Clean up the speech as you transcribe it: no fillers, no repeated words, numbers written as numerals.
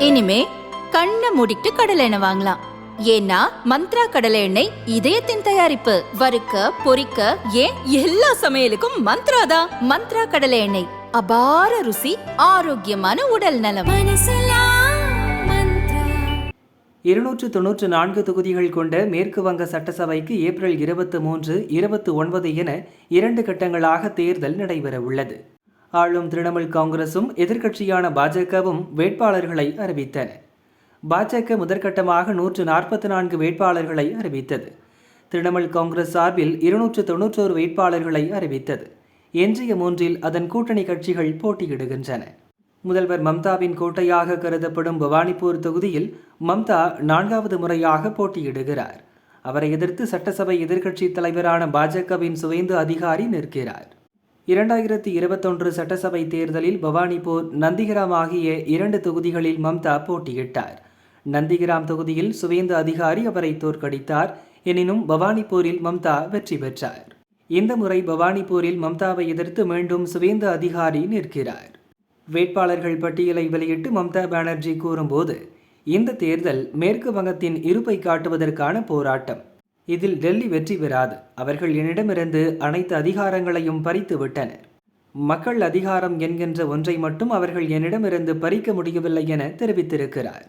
இனிமே கண்ணை மூடிட்டு கடலை எண்ணெய் வாங்கலாம். ஏன்னா மந்த்ரா கடலை எண்ணெய் இதயத்தின் தயாரிப்பு. வறுக்க பொரிக்க ஏன் எல்லா சமையலுக்கும் மந்த்ரா தான். மந்த்ரா கடலை எண்ணெய், அபார ருசி, ஆரோக்கியமான உடல் நலம். 294 தொகுதிகள் கொண்ட மேற்கு வங்க சட்டசபைக்கு ஏப்ரல் 23, 29 என 2 கட்டங்களாக தேர்தல் நடைபெற உள்ளது. ஆளும் திரிணாமுல் காங்கிரசும் எதிர்க்கட்சியான பாஜகவும் வேட்பாளர்களை அறிவித்தன. பாஜக முதற்கட்டமாக 144 வேட்பாளர்களை அறிவித்தது. திரிணாமுல் காங்கிரஸ் சார்பில் 291 வேட்பாளர்களை அறிவித்தது. எஞ்சிய 3இல் அதன் கூட்டணி கட்சிகள் போட்டியிடுகின்றன. முதல்வர் மம்தாவின் கோட்டையாக கருதப்படும் பவானிபூர் தொகுதியில் மம்தா 4வது முறையாக போட்டியிடுகிறார். அவரை எதிர்த்து சட்டசபை எதிர்க்கட்சி தலைவரான பாஜகவின் சுவேந்து அதிகாரி நிற்கிறார். 2021 சட்டசபை தேர்தலில் பவானிபூர், நந்திகிராம் ஆகிய 2 தொகுதிகளில் மம்தா போட்டியிட்டார். நந்திகிராம் தொகுதியில் சுவேந்து அதிகாரி அவரை தோற்கடித்தார். எனினும் பவானிபூரில் மம்தா வெற்றி பெற்றார். இந்த முறை பவானிபூரில் மம்தாவை எதிர்த்து மீண்டும் சுவேந்து அதிகாரி நிற்கிறார். வேட்பாளர்கள் பட்டியலை வெளியிட்டு மம்தா பானர்ஜி கூறும்போது, இந்த தேர்தல் மேற்கு வங்கத்தின் இருப்பை காட்டுவதற்கான போராட்டம். இதில் டெல்லி வெற்றி பெறாது. அவர்கள் என்னிடமிருந்து அனைத்து அதிகாரங்களையும் பறித்து விட்டனர். மக்கள் அதிகாரம் என்கின்ற ஒன்றை மட்டும் அவர்கள் என்னிடமிருந்து பறிக்க முடியவில்லை என தெரிவித்திருக்கிறார்.